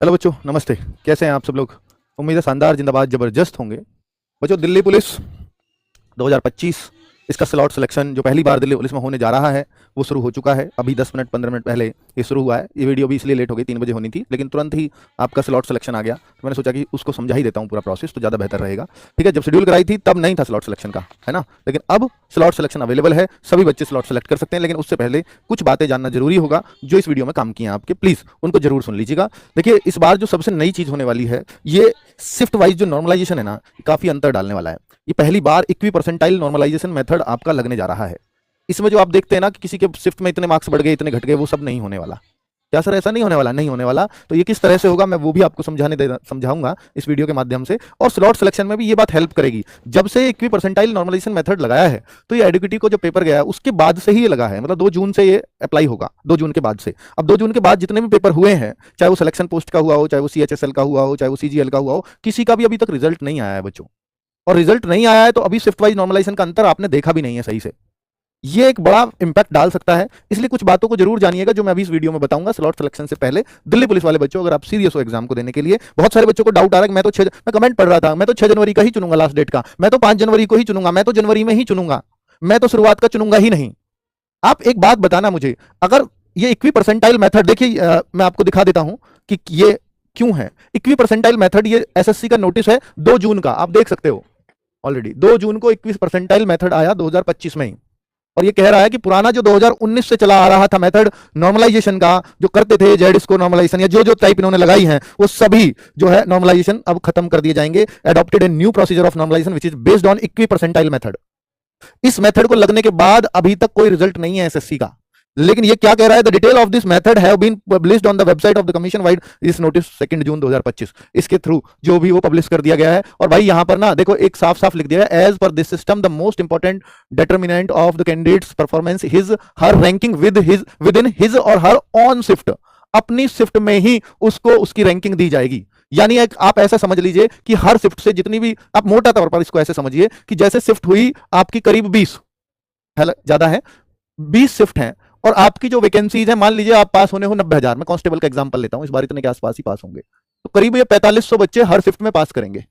Hello बच्चों, नमस्ते। कैसे हैं आप सब लोग? उम्मीद है शानदार, जिंदाबाद, जबरदस्त होंगे। बच्चों, दिल्ली पुलिस 2025 इसका स्लॉट सिलेक्शन जो पहली बार दिल्ली पुलिस में होने जा रहा है वो शुरू हो चुका है। अभी 10 मिनट 15 मिनट पहले ये शुरू हुआ है। ये वीडियो भी इसलिए लेट हो गई, 3 बजे होनी थी, लेकिन तुरंत ही आपका स्लॉट सिलेक्शन आ गया, तो मैंने सोचा कि उसको समझा ही देता हूँ पूरा प्रोसेस, तो ज़्यादा बेहतर रहेगा। ठीक है, जब शेड्यूल कराई थी तब नहीं था स्लॉट सिलेक्शन का, है ना, लेकिन अब स्लॉट सिलेक्शन अवेलेबल है, सभी बच्चे स्लॉट सेलेक्ट कर सकते हैं। लेकिन उससे पहले कुछ बातें जानना जरूरी होगा जो इस वीडियो में काम की हैं आपके, प्लीज़ उनको जरूर सुन लीजिएगा। देखिए, इस बार जो सबसे नई चीज़ होने वाली है, ये शिफ्ट वाइज जो नॉर्मलाइजेशन है ना, काफ़ी अंतर डालने वाला है। ये पहली बार इक्वी परसेंटाइल नॉर्मलाइजेशन मेथड आपका लगने जा रहा है। इसमें जो आप देखते हैं ना कि किसी के शिफ्ट में इतने मार्क्स बढ़ गए, इतने घट गए, वो सब नहीं होने वाला। क्या सर, ऐसा नहीं होने वाला? नहीं होने वाला। तो ये किस तरह से होगा, मैं वो भी आपको समझाऊंगा इस वीडियो के माध्यम से। और स्लॉट सिलेक्शन में भी ये बात हेल्प करेगी। जब से इक्वी परसेंटाइल नॉर्मलाइजेशन मेथड लगाया है, तो ये एडुकेटी को जो पेपर गया है उसके बाद से ही ये लगा है, मतलब 2 जून से ये अप्लाई होगा, 2 जून के बाद से। अब 2 जून के बाद जितने भी पेपर हुए हैं, चाहे वो सिलेक्शन पोस्ट का हुआ हो, चाहे वो CHSL का हुआ हो, चाहे वो CGL का हुआ हो, किसी का भी अभी तक रिजल्ट नहीं आया है बच्चों। और रिजल्ट नहीं आया है तो अभी शिफ्ट वाइज नॉर्मलाइजेशन का अंतर आपने देखा भी नहीं है सही से। ये एक बड़ा इंपैक्ट डाल सकता है, इसलिए कुछ बातों को जरूर जानिएगा जो मैं अभी इस वीडियो में बताऊंगा स्लॉट सिलेक्शन से पहले। दिल्ली पुलिस वाले बच्चों, अगर आप सीरियस हो एग्जाम को देने के लिए, बहुत सारे बच्चों को डाउट आ रहा है कि मैं कमेंट पढ़ रहा था, मैं तो 6 जनवरी का ही चुनूंगा लास्ट डेट का, मैं तो 5 जनवरी को ही चुनूंगा, मैं तो जनवरी में ही चुनूंगा, मैं तो शुरुआत का चुनूंगा ही नहीं। आप एक बात बताना मुझे, अगर ये इक्वी परसेंटाइल मेथड, देखिए मैं आपको दिखा देता हूं कि ये क्यों है इक्वी परसेंटाइल मेथड। ये SSC का नोटिस है 2 जून का, आप देख सकते हो। ऑलरेडी 2 जून को 21 परसेंटाइल मेथड आया 2025 में ही। और ये कह रहा है कि पुराना जो 2019 से चला आ रहा था मेथड नॉर्मलाइजेशन का, जो करते थे जेड स्कोर नॉर्मलाइजेशन या जो टाइप इन्होंने लगाई है, वो सभी जो है नॉर्मलाइजेशन अब खत्म कर दिए जाएंगे। Adopted a new procedure of normalisation which is based on equipercentile method. इस मेथड को लगने के बाद अभी तक कोई रिजल्ट नहीं है SSC का, लेकिन ये क्या कह रहा है, the detail of this method have been published on the website of the commission vide इस नोटिस 2 जून 2025। इसके थ्रू जो भी वो पब्लिश कर दिया गया है। और भाई यहां पर ना देखो, एक साफ साफ लिख दिया है, as per this system the most important determinant of the candidate's performance his her ranking within his और हर ऑन शिफ्ट। अपनी शिफ्ट में ही उसको उसकी रैंकिंग दी जाएगी। यानी एक आप ऐसा समझ लीजिए कि हर शिफ्ट से जितनी भी, आप मोटा तौर पर इसको ऐसे समझिए कि जैसे शिफ्ट हुई आपकी करीब 20 ज्यादा है, 20 शिफ्ट हैं, और आपकी जो वैकेंसीज है, मान लीजिए आप पास होने हो 90,000, मैं कांस्टेबल का एग्जांपल लेता हूं, इस बार इतने के आसपास ही पास होंगे, तो करीब ये 4500 बच्चे हर शिफ्ट में पास करेंगे।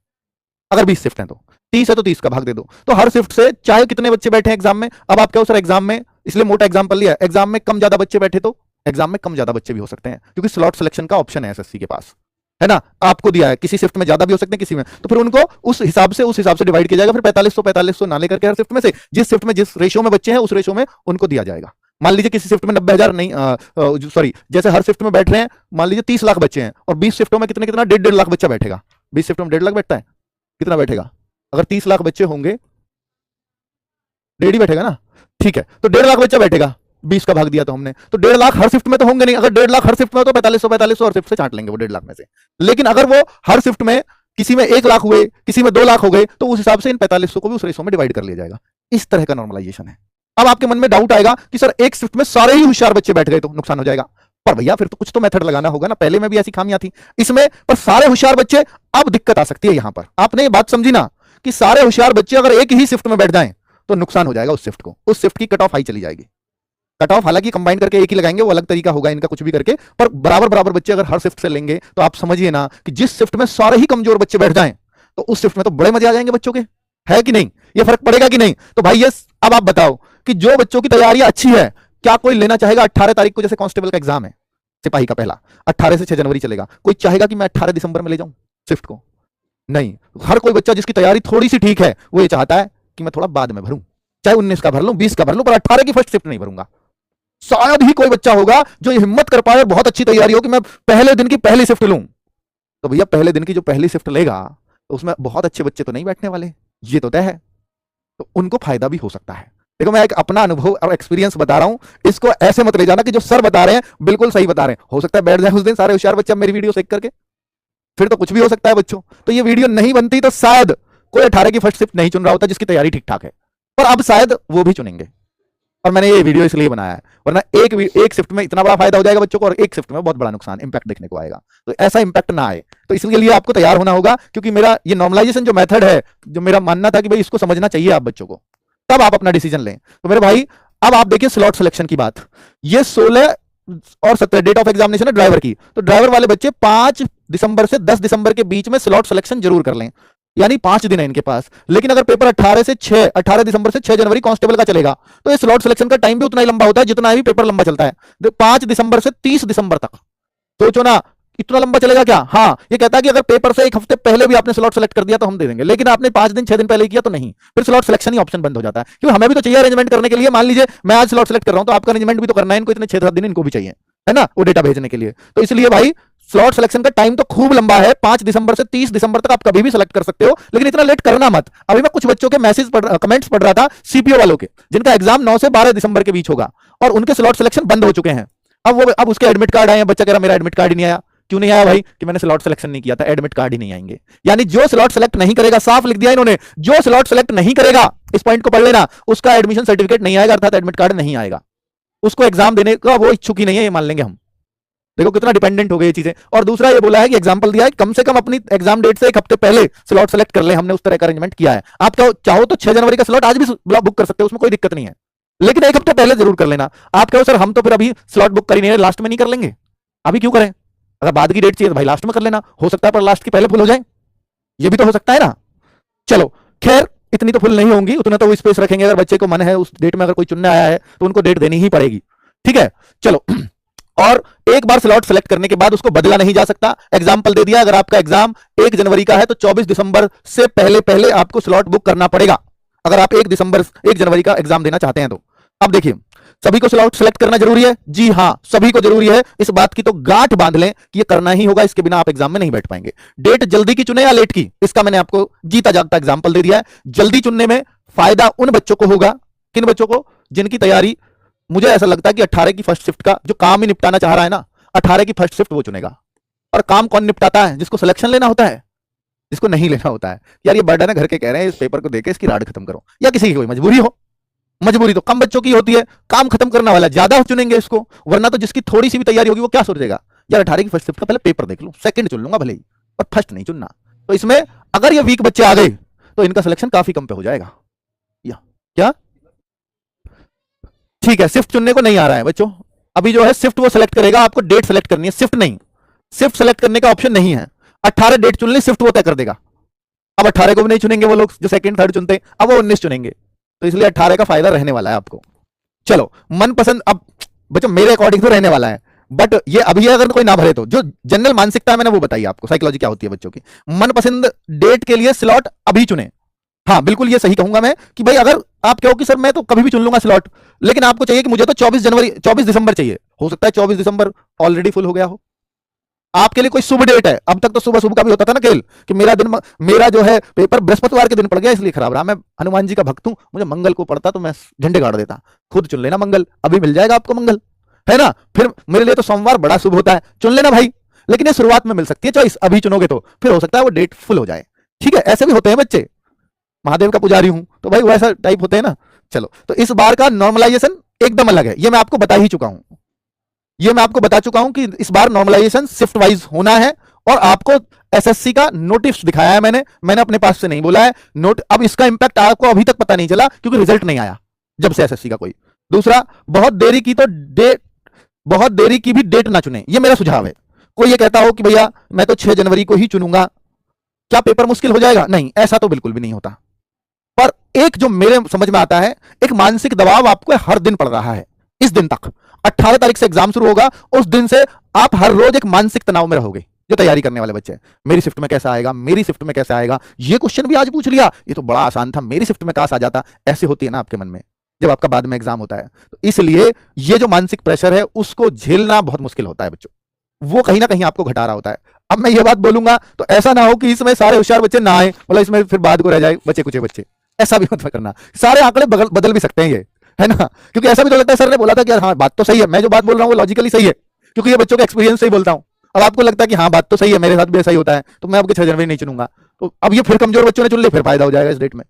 अगर 20 शिफ्ट हैं तो 30 है तो 30 का भाग दे दो, तो हर शिफ्ट से चाहे कितने बच्चे बैठे हैं एग्जाम में। अब आप क्या हो सर, एग्जाम में, इसलिए मोटा एग्जाम्पल लिया, एग्जाम में कम ज्यादा बच्चे बैठे तो एग्जाम में कम ज्यादा बच्चे भी हो सकते हैं, क्योंकि स्लॉट सिलेक्शन का ऑप्शन है SSC के पास, है ना, आपको दिया है। किसी शिफ्ट में ज्यादा भी हो सकते हैं, किसी में, तो फिर उनको उस हिसाब से डिवाइड किया जाएगा। फिर 4500 ना लेकर के हर शिफ्ट में से जिस शिफ्ट में जिस रेशियो में बच्चे हैं उस रेशियो में उनको दिया जाएगा। मान लीजिए किसी शिफ्ट में 90,000 नहीं, सॉरी, जैसे हर शिफ्ट में बैठ रहे हैं, मान लीजिए 30 लाख बच्चे हैं, और 20 शिफ्टों में कितना 1.5 लाख बच्चा बैठेगा। 20 शिफ्टों में 1.5 लाख बैठता है, कितना बैठेगा? अगर 30 लाख बच्चे होंगे, 1.5 ही बैठेगा ना, ठीक है, तो 1.5 लाख बच्चा बैठेगा। 20 का भाग दिया तो हमने, तो 1.5 लाख हर शिफ्ट में तो होंगे नहीं। अगर 1.5 लाख हर शिफ्ट में तो 4500 हर शिफ्ट से छांट लेंगे वो 1.5 लाख में से। लेकिन अगर वो हर शिफ्ट में किसी में 1 लाख हुए, किसी में 2 लाख हो गए, तो उस हिसाब से इन 4500 को भी उस रेशो में डिवाइड कर लिया जाएगा। इस तरह का नॉर्मलाइजेशन है। अब आपके मन में डाउट आएगा कि सर एक शिफ्ट में सारे ही होशियार बच्चे बैठ गए तो नुकसान हो जाएगा। पर भैया फिर तो कुछ तो मेथड लगाना होगा ना, पहले में भी ऐसी खामियां थी इसमें, पर सारे होशियार बच्चे, अब दिक्कत आ सकती है यहां पर। आपने ये बात समझी ना कि सारे होशियार बच्चे अगर एक ही शिफ्ट में बैठ जाएं तो नुकसान हो जाएगा उस शिफ्ट को, उस शिफ्ट की कट ऑफ हाई चली जाएगी। कट ऑफ हालांकि कंबाइन करके एक ही लगाएंगे, वो अलग तरीका होगा इनका कुछ भी करके, पर बराबर बच्चे अगर हर शिफ्ट से लेंगे तो आप समझिए ना कि जिस शिफ्ट में सारे ही कमजोर बच्चे बैठ जाएं तो उस शिफ्ट में तो बड़े मजे आ जाएंगे बच्चों के, है कि नहीं? ये फर्क पड़ेगा कि नहीं? तो भाई ये अब आप बताओ कि जो बच्चों की तैयारी अच्छी है, क्या कोई लेना चाहेगा 18 तारीख को, जैसे कांस्टेबल का एग्जाम है, सिपाही का पहला 18 से 6 जनवरी चलेगा, कोई चाहेगा कि मैं 18 दिसंबर में ले जाऊं शिफ्ट को? नहीं। हर कोई बच्चा जिसकी तैयारी थोड़ी सी ठीक है वो ये चाहता है कि मैं थोड़ा बाद में भरूं, चाहे 19 का भर लूं, 20 का भर लूं, पर 18 की फर्स्ट शिफ्ट नहीं भरूंगा। शायद ही कोई बच्चा होगा जो ये हिम्मत कर पाए, बहुत अच्छी तैयारी हो कि मैं पहले दिन की पहली शिफ्ट लूं। तो भैया पहले दिन की जो पहली शिफ्ट लेगा तो उसमें बहुत अच्छे बच्चे तो नहीं बैठने वाले, ये तो तय है, तो उनको फायदा भी हो सकता है। देखो मैं एक अपना अनुभव और एक्सपीरियंस बता रहा हूं, इसको ऐसे मत ले जाना कि जो सर बता रहे हैं बिल्कुल सही बता रहे हैं। हो सकता है बैठ जाए उस दिन सारे होशियार बच्चे मेरी वीडियो देख करके, फिर तो कुछ भी हो सकता है बच्चों। तो ये वीडियो नहीं बनती तो शायद कोई 18 की फर्स्ट शिफ्ट नहीं चुन रहा होता जिसकी तैयारी ठीक ठाक है, पर अब शायद वो भी चुनेंगे। और मैंने ये वीडियो इसलिए बनाया है, वरना एक शिफ्ट में इतना बड़ा फायदा हो जाएगा बच्चों को और एक शिफ्ट में बहुत बड़ा नुकसान इंपैक्ट देखने को आएगा। तो ऐसा इंपैक्ट ना आए, तो इसके लिए आपको तैयार होना होगा, क्योंकि मेरा ये नॉर्मलाइजेशन जो मेथड है, जो मेरा मानना था कि भाई इसको समझना चाहिए आप बच्चों को, तब आप अपना डिसीजन लें। तो मेरे भाई अब आप देखिए स्लॉट सिलेक्शन की बात, ये 16 और 17 डेट ऑफ एग्जामिनेशन है ड्राइवर की, तो ड्राइवर वाले बच्चे 5 दिसंबर से 10 दिसंबर के बीच में स्लॉट सिलेक्शन जरूर कर लें, यानी 5 दिन है इनके पास। लेकिन अगर पेपर 18 दिसंबर से 6 जनवरी कांस्टेबल का चलेगा तो ये स्लॉट सिलेक्शन का टाइम भी उतना ही लंबा होता है जितना भी पेपर लंबा चलता है। 5 दिसंबर से 30 दिसंबर तक सोचो ना, इतना लंबा चलेगा क्या? हाँ, ये कहता है कि अगर पेपर से एक हफ्ते पहले भी आपने स्लॉट सेलेक्ट कर दिया तो हम दे देंगे, लेकिन आपने 5 दिन 6 दिन पहले किया तो नहीं, फिर स्लॉट सिलेक्शन ही ऑप्शन बंद हो जाता है। क्योंकि हमें भी तो चाहिए अरेंजमेंट करने के लिए। मान लीजिए मैं आज स्लॉट सेलेक्ट कर रहा हूं तो आपका अरेंजमेंट भी तो करना है, इनको इतने 6-7 दिन इनको भी चाहिए, है ना, वो डेटा भेजने के लिए। तो इसलिए भाई स्लॉट सिलेक्शन का टाइम तो खूब लंबा है, 5 दिसंबर से 30 दिसंबर तक आप कभी भी सिलेक्ट कर सकते हो, लेकिन इतना लेट करना मत। अभी मैं कुछ बच्चों के मैसेज कमेंट्स पढ़ रहा था सीपीओ वालों के, जिनका एग्जाम 9 से 12 दिसंबर के बीच होगा और उनके स्लॉट सिलेक्शन बंद हो चुके हैं। अब उसके एडमिट कार्ड आए, बच्चा कह रहा मेरा एडमिट कार्ड ही नहीं आया। क्यों नहीं आया भाई? कि मैंने स्लॉट सिलेक्शन नहीं किया था, एडमिट कार्ड ही नहीं आएंगे। यानी जो स्लॉट सेलेक्ट नहीं करेगा, साफ लिख दिया इन्होंने, जो स्लॉट सेलेक्ट नहीं करेगा, इस पॉइंट को पढ़ लेना, उसका एडमिशन सर्टिफिकेट नहीं आएगा, अर्थात एडमिट कार्ड नहीं आएगा। उसको एग्जाम देने का वो इच्छुक ही नहीं है, ये मान लेंगे हम। देखो कितना डिपेंडेंट हो गई ये चीजें। और दूसरा ये बोला है कि एग्जाम्पल दिया है, कम से कम अपनी एग्जाम डेट से एक हफ्ते पहले स्लॉट सेलेक्ट कर ले, हमने उस तरह का अरेंजमेंट किया है। आप चाहो तो 6 जनवरी का स्लॉट आज भी बुक कर सकते हो, उसमें कोई दिक्कत नहीं है, लेकिन एक हफ्ते पहले जरूर कर लेना। आप कहो सर हम तो फिर अभी स्लॉट बुक कर ही नहीं रहे, लास्ट में नहीं कर लेंगे। अभी क्यों करें? अगर बाद की डेट चाहिए तो भाई लास्ट में कर लेना, हो सकता है पर लास्ट की पहले फुल हो जाए, ये भी तो हो सकता है ना। चलो खैर, इतनी तो फुल नहीं होंगी, उतना तो वो स्पेस रखेंगे। अगर बच्चे को मन है उस डेट में अगर कोई चुनने आया है तो उनको डेट देनी ही पड़ेगी, ठीक है। चलो, और एक बार स्लॉट सेलेक्ट करने के बाद उसको बदला नहीं जा सकता। एग्जाम्पल दे दिया, अगर आपका एग्जाम 1 जनवरी का है तो 24 दिसंबर से पहले पहले आपको स्लॉट बुक करना पड़ेगा, अगर आप 1 जनवरी का एग्जाम देना चाहते हैं तो। अब देखिए, सभी को स्लॉट सेलेक्ट करना जरूरी है? जी हां, सभी को जरूरी है। इस बात की तो गांठ बांध लें कि ये करना ही होगा, इसके बिना आप एग्जाम में नहीं बैठ पाएंगे। डेट जल्दी की चुने या लेट की, इसका मैंने आपको जीता जागता एग्जाम्पल दे दिया है। जल्दी चुनने में फायदा उन बच्चों को होगा, किन बच्चों को? जिनकी तैयारी, मुझे ऐसा लगता है कि 18 की फर्स्ट शिफ्ट का जो काम ही निपटाना चाह रहा है ना, 18 की फर्स्ट शिफ्ट वो चुनेगा। और काम कौन निपटाता है? जिसको सिलेक्शन लेना होता है, जिसको नहीं लेना होता है। यार ये बर्डन है, घर के कह रहे हैं इस पेपर को देके इसकी राड खत्म करो, या किसी की कोई मजबूरी हो। मजबूरी तो कम बच्चों की होती है, काम खत्म करने वाला ज्यादा चुनेंगे इसको। वरना तो जिसकी थोड़ी सी भी तैयारी होगी वो क्या सोचेगा, यार 18 की फर्स्ट शिफ्ट का पहले पेपर देख लूं, सेकंड चुन लूंगा भले ही, और फर्स्ट नहीं चुनना। तो इसमें अगर ये वीक बच्चे आ गए तो इनका सिलेक्शन काफी कम पे हो जाएगा। या क्या ठीक है, शिफ्ट चुनने को नहीं आ रहा है बच्चों, अभी जो है शिफ्ट वो सिलेक्ट करेगा, आपको डेट सेलेक्ट करनी है, शिफ्ट नहीं। शिफ्ट सेलेक्ट करने का ऑप्शन नहीं है, 18 डेट चुन ली, शिफ्ट वो तय कर देगा। अब 18 को भी नहीं चुनेंगे वो लोग जो सेकंड थर्ड चुनते हैं, अब वो 19 चुनेंगे, तो इसलिए 18 का फायदा रहने वाला है आपको। चलो, मनपसंद अब बच्चों मेरे अकॉर्डिंग तो रहने वाला है, बट ये अभी अगर कोई ना भरे तो जो जनरल मानसिकता है मैंने वो बताई आपको, साइकोलॉजी क्या होती है बच्चों की। मनपसंद डेट के लिए स्लॉट अभी चुने। हाँ बिल्कुल ये सही कहूंगा मैं कि भाई अगर आप कहो कि सर मैं तो कभी भी चुन लूंगा स्लॉट, लेकिन आपको चाहिए कि मुझे तो 24 दिसंबर चाहिए, हो सकता है 24 दिसंबर ऑलरेडी फुल हो गया हो, आपके लिए कोई शुभ डेट है। अब तक तो सुबह सुबह का भी होता था ना खेल कि मेरा जो है पेपर बृहस्पतिवार के दिन पड़ गया इसलिए खराब रहा, मैं हनुमान जी का भक्त हूं, मुझे मंगल को पड़ता तो मैं झंडे गाड़ देता। खुद चुन लेना मंगल, अभी मिल जाएगा आपको मंगल, है ना। फिर मेरे लिए तो सोमवार बड़ा शुभ होता है, चुन लेना भाई, लेकिन ये शुरुआत में मिल सकती है चॉइस, अभी चुनोगे तो फिर हो सकता है वो डेट फुल हो जाए, ठीक है। ऐसे भी होते हैं बच्चे, महादेव का पुजारी हूं तो भाई वैसा टाइप होते हैं ना। चलो, तो इस बार का नॉर्मलाइजेशन एकदम अलग है, ये मैं आपको बता ही चुका हूं, ये मैं आपको बता चुका हूं कि इस बार नॉर्मलाइजेशन शिफ्ट वाइज होना है। और आपको एसएससी का नोटिस दिखाया है मैंने अपने पास से नहीं बोला है नोट। अब इसका इंपैक्ट आपको अभी तक पता नहीं चला क्योंकि रिजल्ट नहीं आया जब से एसएससी का कोई। दूसरा, बहुत देरी की भी डेट ना चुने, ये मेरा सुझाव है। कोई ये कहता हो कि भैया मैं तो 6 जनवरी को ही चुनूंगा, क्या पेपर मुश्किल हो जाएगा? नहीं, ऐसा तो बिल्कुल भी नहीं होता। पर एक जो मेरे समझ में आता है, एक मानसिक दबाव आपको हर दिन पड़ रहा है। इस दिन तक 18 तारीख से एग्जाम शुरू होगा, उस दिन से आप हर रोज एक मानसिक तनाव में रहोगे। जो तैयारी करने वाले बच्चे, मेरी शिफ्ट में कैसा आएगा, मेरी शिफ्ट में कैसे आएगा, ये क्वेश्चन भी आज पूछ लिया, ये तो बड़ा आसान था, मेरी शिफ्ट में काश आ जाता। ऐसे होती है ना आपके मन में जब आपका बाद में एग्जाम होता है। तो इसलिए ये जो मानसिक प्रेशर है उसको झेलना बहुत मुश्किल होता है बच्चों, वो कहीं ना कहीं आपको घटा रहा होता है। अब मैं ये बात बोलूंगा तो ऐसा ना हो कि इसमें सारे होशियार बच्चे ना आए, मतलब इसमें फिर बाद को रह जाए बच्चे कुछ बच्चे, ऐसा भी मत करना। सारे आंकड़े बदल भी सकते हैं ये, है ना, क्योंकि ऐसा भी तो लगता है सर ने बोला था कि यार हाँ बात तो सही है, मैं जो बात बोल रहा हूँ वो लॉजिकली सही है क्योंकि ये बच्चों का एक्सपीरियंस से ही बोलता हूँ। अब आपको लगता है कि हाँ बात तो सही है, मेरे साथ भी ऐसा ही होता है, तो मैं आपके 6 जनवरी नहीं चुनूंगा, तो अब ये फिर कमजोर बच्चों ने चुन ली, फिर फायदा हो जाएगा इस डेट में,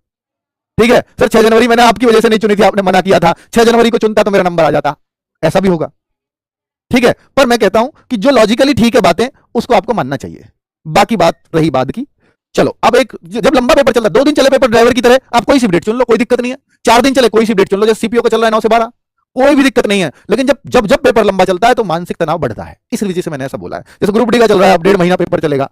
ठीक है। सर 6 जनवरी मैंने आपकी वजह से नहीं चुनी थी, आपने मना किया था, 6 जनवरी को चुनता तो मेरा नंबर आ जाता, ऐसा भी होगा, ठीक है। पर मैं कहता हूं कि जो लॉजिकली ठीक है बातें उसको आपको मानना चाहिए। बाकी बात रही बाद की। चलो, अब एक जब लंबा पेपर चल रहा है, 2 दिन चले पेपर ड्राइवर की तरह, आप कोई सी डेट चुन लो, कोई दिक्कत नहीं है। 4 दिन चले कोई सी डेट चुन लो, जैसे सीपीओ का चल रहा है 9 से 12, कोई भी दिक्कत नहीं है। लेकिन जब जब जब पेपर लंबा चलता है तो मानसिक तनाव बढ़ता है, इस वजह से मैंने ऐसा बोला है। जैसे ग्रुप डी का चल रहा है, अब 1.5 महीना पेपर चलेगा,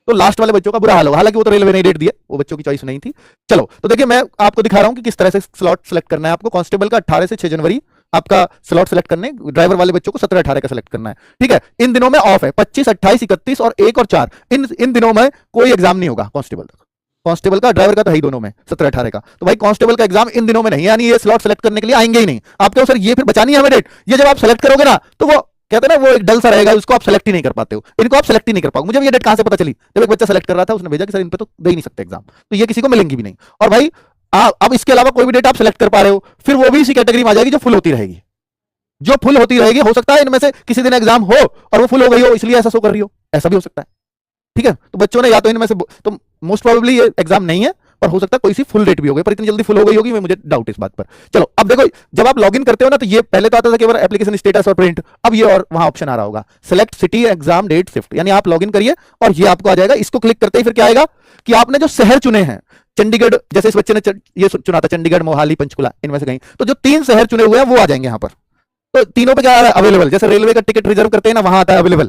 तो लास्ट वाले बच्चों का बुरा हाल होगा। हालांकि वो तो रेलवे ने डेट दिए, वो बच्चों की चॉइस नहीं थी। चलो तो देखिए, मैं आपको दिखा रहा हूं कि किस तरह से स्लॉट सेलेक्ट करना है आपको। कांस्टेबल का 18 से 6 जनवरी आपका स्लॉट सेलेक्ट करने, ड्राइवर वाले बच्चों को 17-18 का सेलेक्ट करना है। ठीक है, इन दिनों में ऑफ है, 25, 28, 31 और 1 और 4, इन दिनों में कोई एग्जाम नहीं होगा कांस्टेबल तक। कांस्टेबल का, ड्राइवर का तो है ही दोनों में 17-18 का। तो भाई कांस्टेबल का एग्जाम इन दिनों में नहीं, यानी ये स्लॉट सेलेक्ट करने के लिए आएंगे ही नहीं। आप कहो सर ये फिर बचानी है हमें डेट, ये जब आप सेलेक्ट करोगे ना तो वो कहते हैं ना, वो एक डल सा रहेगा, उसको आप सेलेक्ट ही नहीं कर पाते हो, इनको आप सेलेक्ट ही नहीं कर पाओगे। मुझे भी ये डेट कहां से पता चली, जब एक बच्चा सेलेक्ट कर रहा था, उसने भेजा कि सर इन पे तो दे ही नहीं सकते एग्जाम, तो ये किसी को मिलेंगी भी नहीं। और भाई अब इसके अलावा कोई भी डेट आप सेलेक्ट कर पा रहे हो, फिर वो भी इसी कैटेगरी में आ जाएगी जो फुल होती रहेगी। जो फुल होती रहेगी, हो सकता है इनमें से किसी दिन एग्जाम हो और वो फुल हो गई हो, इसलिए ऐसा शो कर रही हो, ऐसा भी हो सकता है। ठीक है, तो बच्चों ने या तो इनमें से, तो मोस्ट प्रोबेबली ये एग्जाम नहीं है, पर हो सकता है कोई सी फुल डेट भी हो गई, पर इतनी जल्दी फुल हो गई होगी मुझे डाउट इस बात पर। चलो अब देखो, जब आप लॉगिन करते हो ना, तो ये पहले तो आता था केवल एप्लीकेशन स्टेटस और प्रिंट, अब ये और वहां ऑप्शन आ रहा होगा select city exam date shift, यानी आप लॉगिन करिए और ये आपको आ जाएगा। इसको क्लिक करते ही फिर क्या आएगा कि आपने जो शहर चुने हैं, चंडीगढ़, जैसे इस बच्चे ने ये चुना था चंडीगढ़, मोहाली, पंचकुला, इनमें से कहीं, तो जो 3 शहर चुने हुए हैं वो आ जाएंगे यहाँ पर। तो तीनों पे क्या आ रहा है, अवेलेबल। जैसे रेलवे का टिकट रिजर्व करते हैं ना, वहां आता है अवेलेबल,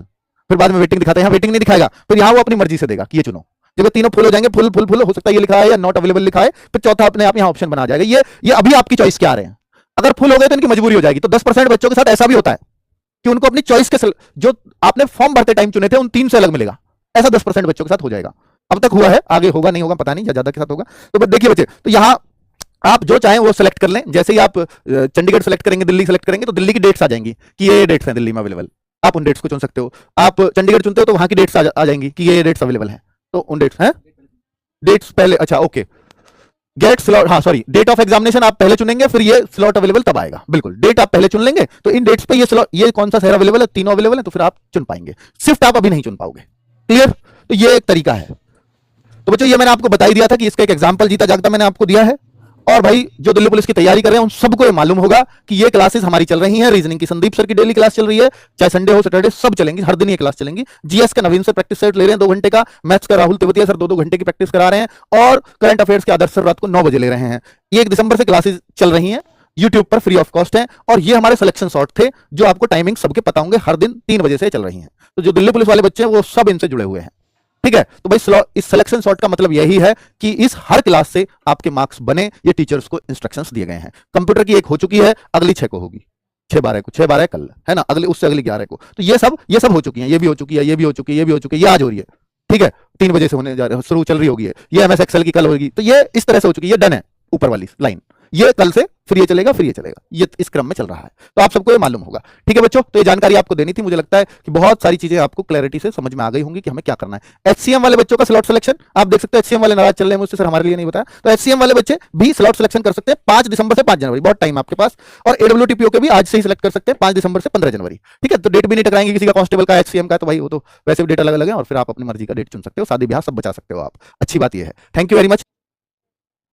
फिर बाद में वेटिंग दिखाते हैं, यहाँ वेटिंग नहीं दिखाएगा, फिर यहाँ वो अपनी मर्जी से देगा कि ये चुनो। जब ये तीनों फुल हो जाएंगे, फुल फुल फुल हो सकता है ये लिखा है या नॉट अवेलेबल लिखा है, फिर चौथा अपने आप यहाँ ऑप्शन बना जाएगा। ये अभी आपकी चॉइस के आ रहे हैं। अगर फुल हो गए तो इनकी मजबूरी हो जाएगी। तो 10% बच्चों के साथ ऐसा भी होता है कि उनको अपनी चॉइस के जो आपने फॉर्म भरते टाइम चुने थे उन 3 से अलग मिलेगा, ऐसा 10% बच्चों के साथ हो जाएगा। अब तक हुआ है, आगे होगा नहीं होगा पता नहीं, या ज्यादा के साथ होगा। तो देखिए बच्चे, तो यहाँ आप जो चाहें वो सेलेक्ट कर लें। जैसे ही आप चंडीगढ़ सेलेक्ट करेंगे, दिल्ली सेलेक्ट करेंगे, तो दिल्ली की डेट्स आ जाएंगी कि ये डेट्स हैं दिल्ली में अवेलेबल, आप उन डेट्स को चुन सकते हो। आप चंडीगढ़ चुनते हो तो वहां की डेट्स आ जाएंगी कि ये डेट्स अवेलेबल हैं, तो उन डेट्स हैं, डेट्स पहले, अच्छा ओके, गेट स्लॉट, हाँ सॉरी, डेट ऑफ एग्जामिनेशन आप पहले चुनेंगे, फिर ये स्लॉट अवेलेबल तब आएगा। बिल्कुल, डेट आप पहले चुन लेंगे तो इन डेट्स पे ये स्लॉट, ये कौन सा शहर अवेलेबल है, तीनों अवेलेबल है, तो फिर आप चुन पाएंगे। शिफ्ट आप अभी नहीं चुन पाओगे। क्लियर, तो ये एक तरीका है। तो बच्चों, ये मैंने आपको बता ही दिया था कि इसका एक एग्जाम्पल जीता जागता मैंने आपको दिया है। और भाई जो दिल्ली पुलिस की तैयारी कर रहे हैं उन सबको ये मालूम होगा कि ये क्लासेस हमारी चल रही हैं। रीजनिंग की संदीप सर की डेली क्लास चल रही है, चाहे संडे हो सैटरडे, सब चलेंगी, हर दिन ये क्लास चलेंगी। जीएस का नवीन से प्रैक्टिस सेट ले रहे हैं 2 घंटे का, मैथ्स का राहुल तिवतिया सर 2-2 घंटे की प्रैक्टिस करा रहे हैं, और करंट अफेयर्स के आदर्श सर रात को 9 बजे ले रहे हैं। 1 दिसंबर से क्लासेस चल रही हैं, यूट्यूब पर फ्री ऑफ कॉस्ट है। और ये हमारे सिलेक्शन शॉर्ट थे, जो आपको टाइमिंग सबके पता होंगे, हर दिन 3 बजे से चल रही हैं। तो जो दिल्ली पुलिस वाले बच्चे हैं वो सब इनसे जुड़े हुए हैं। ठीक है, तो भाई इस सिलेक्शन शॉर्ट का मतलब यही है कि इस हर क्लास से आपके मार्क्स बने, ये टीचर्स को इंस्ट्रक्शंस दिए गए हैं। कंप्यूटर की 1 हो चुकी है, अगली 6 को होगी, 6/12 को, 6/12 कल है ना, अगली उससे अगली 11 को। तो ये सब हो चुकी हैं, ये भी हो चुकी है, ये भी हो चुकी है, ये भी हो चुकी है, ये आज हो रही है। ठीक है, 3 बजे से होने जा रहे हैं, शुरू चल रही होगी ये एमएस एक्सेल की कल होगी। तो ये इस तरह से हो चुकी है, ये डन है ऊपर वाली लाइन, ये कल से फिर ये चलेगा, फिर ये चलेगा, ये इस क्रम में चल रहा है। तो आप सबको ये मालूम होगा। ठीक है बच्चों, तो ये जानकारी आपको देनी थी। मुझे लगता है कि बहुत सारी चीजें आपको क्लैरिटी से समझ में आ गई होंगी कि हमें क्या करना है। एचसीएम वाले बच्चों का स्लॉट सिलेक्शन आप देख सकते हैं। एचसीएम वाले नाराज चल रहे हैं मुझसे, सर हमारे लिए नहीं बताया। तो एचसीएम वाले बच्चे भी स्लॉट सिलेक्शन कर सकते हैं 5 दिसंबर से 5 जनवरी, बहुत टाइम आपके पास। और एडब्ल्यूटीपीओ के भी आज से ही सिलेक्ट कर सकते हैं 5 दिसंबर से 15 जनवरी। ठीक है, तो डेट भी नहीं टकराएंगे किसी का, कांस्टेबल का, एचसीएम का, तो भाई वो तो वैसे भी डेट अलग अलग है, और फिर आप अपनी मर्जी का डेट चुन सकते हो, शादी ब्याह सब बचा सकते हो आप। अच्छी बात यह है। Thank you very much.